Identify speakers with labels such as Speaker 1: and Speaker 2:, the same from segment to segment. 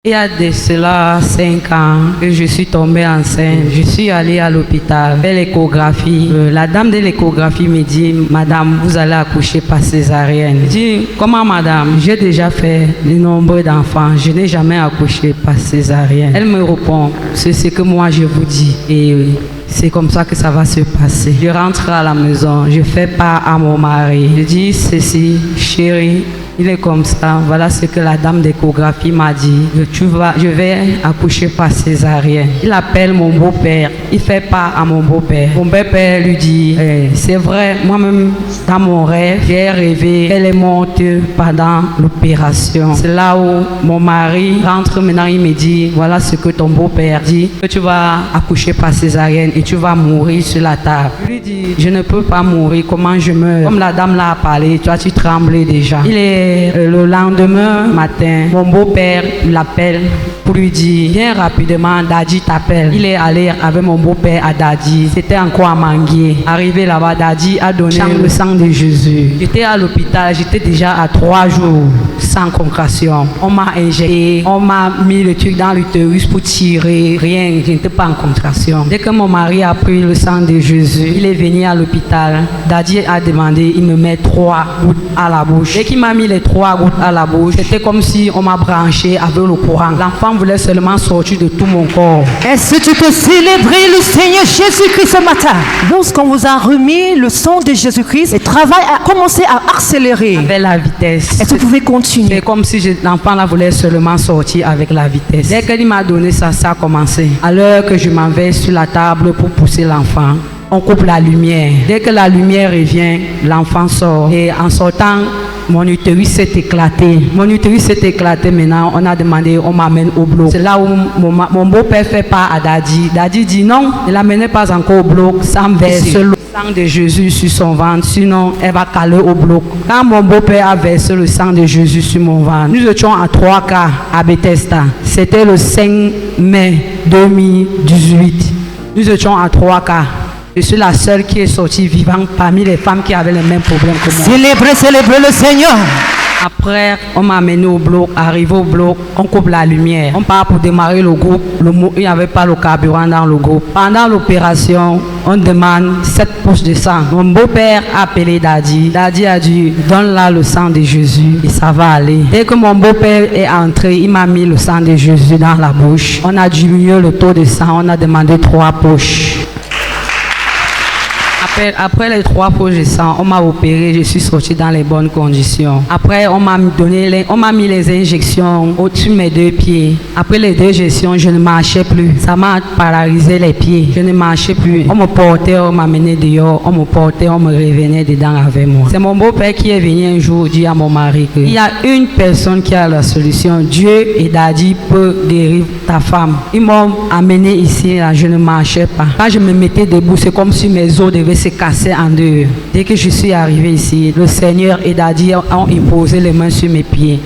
Speaker 1: Il y a de cela 5 ans que je suis tombée enceinte. Je suis allée à l'hôpital faire l'échographie. La dame de l'échographie me dit, madame, vous allez accoucher par césarienne. Je dis, comment madame? J'ai déjà fait de nombreux d'enfants. Je n'ai jamais accouché par césarienne. Elle me répond, c'est ce que moi je vous dis. Et c'est comme ça que ça va se passer. Je rentre à la maison, je fais part à mon mari. Je dis ceci, chérie, il est comme ça. Voilà ce que la dame d'échographie m'a dit. Je vais accoucher par césarienne. Il appelle mon beau-père. Il fait part à mon beau-père. Mon beau-père lui dit, c'est vrai, moi-même, dans mon rêve, j'ai rêvé qu'elle est morte pendant l'opération. C'est là où mon mari rentre maintenant, il me dit, voilà ce que ton beau-père dit, que tu vas accoucher par césarienne et tu vas mourir sur la table. Je lui dis, je ne peux pas mourir, comment je meurs? Comme la dame l'a parlé, toi tu tremblais déjà. Il est le lendemain matin, mon beau-père l'appelle pour lui dire, viens rapidement, Daddy t'appelle. Il est allé avec mon beau-père à Daddy. C'était encore à Manguier. Arrivé là-bas, Daddy a donné le sang de Jésus. J'étais à l'hôpital, j'étais déjà à 3 jours sans contraction. On m'a injecté, on m'a mis le truc dans l'utérus pour tirer, rien, je n'étais pas en contraction. Dès que mon mari a pris le sang de Jésus, il est venu à l'hôpital. Daddy a demandé, il me met 3 gouttes à la bouche. Dès qu'il m'a mis les 3 gouttes à la bouche, c'était comme si on m'a branché avec le courant. L'enfant voulait seulement sortir de tout mon corps.
Speaker 2: Est-ce que tu peux célébrer le Seigneur Jésus-Christ ce matin? Lorsqu'on vous a remis le sang de Jésus-Christ, le travail a commencé à accélérer.
Speaker 1: Avec la vitesse.
Speaker 2: Est-ce que vous pouvez continuer?
Speaker 1: C'est comme si l'enfant là voulait seulement sortir avec la vitesse. Dès qu'il m'a donné ça, ça a commencé. À l'heure que je m'en vais sur la table pour pousser l'enfant, on coupe la lumière. Dès que la lumière revient, l'enfant sort. Et en sortant, mon utérus s'est éclaté. Mon utérus s'est éclaté maintenant. On a demandé, on m'amène au bloc. C'est là où mon beau-père fait part à Daddy. Daddy dit non, ne l'amenez pas encore au bloc sans verser le sang de Jésus sur son ventre. Sinon, elle va caler au bloc. Quand mon beau-père a versé le sang de Jésus sur mon ventre, nous étions à 3 cas à Bethesda. C'était le 5 mai 2018. Nous étions à 3 cas. Je suis la seule qui est sortie vivante parmi les femmes qui avaient les mêmes problèmes que moi.
Speaker 2: Célébrez le Seigneur.
Speaker 1: Après, on m'a amené au bloc. Arrivé au bloc, on coupe la lumière. On part pour démarrer le groupe. Il n'y avait pas le carburant dans le groupe. Pendant l'opération, on demande 7 pouces de sang. Mon beau-père a appelé Daddy. Daddy a dit, donne-la le sang de Jésus et ça va aller. Dès que mon beau-père est entré, il m'a mis le sang de Jésus dans la bouche. On a diminué le taux de sang. On a demandé 3 poches. Après les 3 poches de sang, on m'a opéré, je suis sortie dans les bonnes conditions. Après, on m'a mis les injections au-dessus de mes 2 pieds. Après les 2 injections, je ne marchais plus. Ça m'a paralysé les pieds. Je ne marchais plus. On me portait, on m'amenait dehors. On me portait, on me revenait dedans avec moi. C'est mon beau-père qui est venu un jour dire à mon mari qu'il y a une personne qui a la solution. Dieu et Daddy peut guérir ta femme. Ils m'ont amené ici, là, je ne marchais pas. Quand je me mettais debout, c'est comme si mes os devaient se casser en deux. Dès que je suis arrivé ici, le Seigneur et Daddy ont imposé les mains sur mes pieds.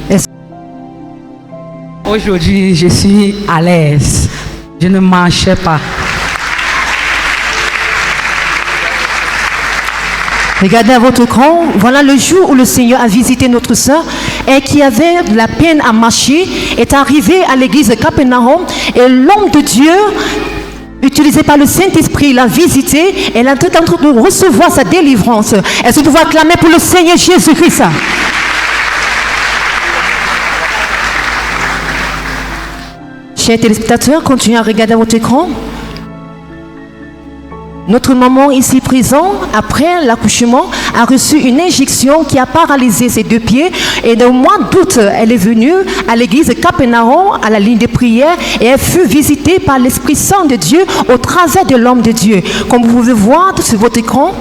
Speaker 1: Aujourd'hui, je suis à l'aise. Je ne marchais pas.
Speaker 2: Regardez à votre écran, voilà le jour où le Seigneur a visité notre sœur et qui avait de la peine à marcher, est arrivé à l'église de Capernaum et l'homme de Dieu utilisé par le Saint-Esprit, l'a visité et elle est en train de recevoir sa délivrance. Est-ce que vous pouvez acclamer pour le Seigneur Jésus-Christ? Chers téléspectateurs, continuez à regarder votre écran. Notre maman ici présent, après l'accouchement, a reçu une injection qui a paralysé ses 2 pieds. Et au mois d'août, elle est venue à l'église de Capernaum, à la ligne de prière, et elle fut visitée par l'Esprit Saint de Dieu au travers de l'homme de Dieu. Comme vous pouvez voir sur votre écran,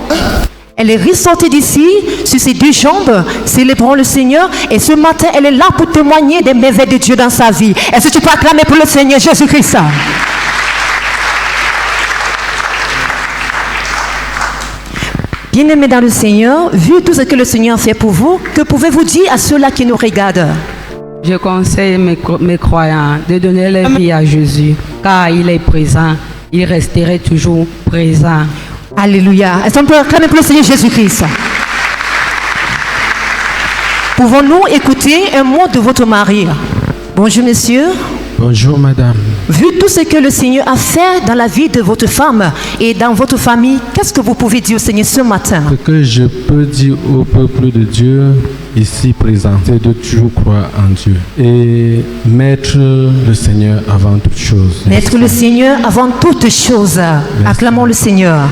Speaker 2: elle est ressortie d'ici sur ses 2 jambes, célébrant le Seigneur. Et ce matin, elle est là pour témoigner des merveilles de Dieu dans sa vie. Est-ce que tu peux acclamer pour le Seigneur Jésus-Christ? Bien-aimés dans le Seigneur, vu tout ce que le Seigneur fait pour vous, que pouvez-vous dire à ceux-là qui nous regardent?
Speaker 1: Je conseille mes croyants de donner leur vie à Jésus, car il est présent, il resterait toujours présent.
Speaker 2: Alléluia. Est-ce qu'on peut acclamer pour le Seigneur Jésus-Christ? Pouvons-nous écouter un mot de votre mari? Bonjour monsieur,
Speaker 3: Bonjour madame.
Speaker 2: Vu tout ce que le Seigneur a fait dans la vie de votre femme et dans votre famille, qu'est-ce que vous pouvez dire au Seigneur ce matin?
Speaker 3: Ce que je peux dire au peuple de Dieu ici présent, c'est de toujours croire en Dieu et mettre le Seigneur avant toute chose.
Speaker 2: Mettre le Seigneur avant toute chose. Acclamons le Seigneur.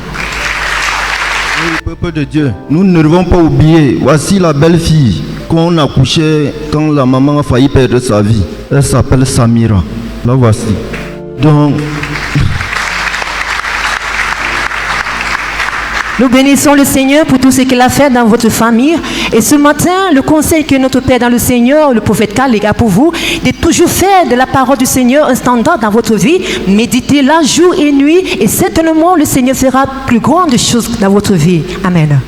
Speaker 4: Peuple de Dieu, nous ne devons pas oublier, voici la belle fille qu'on a couchée quand la maman a failli perdre sa vie. Elle s'appelle Samira. La voici. Donc,
Speaker 2: nous bénissons le Seigneur pour tout ce qu'il a fait dans votre famille. Et ce matin, le conseil que notre Père dans le Seigneur, le prophète Kalig, a pour vous, de toujours faire de la parole du Seigneur un standard dans votre vie. Méditez-la jour et nuit et certainement le Seigneur fera plus grandes choses dans votre vie. Amen.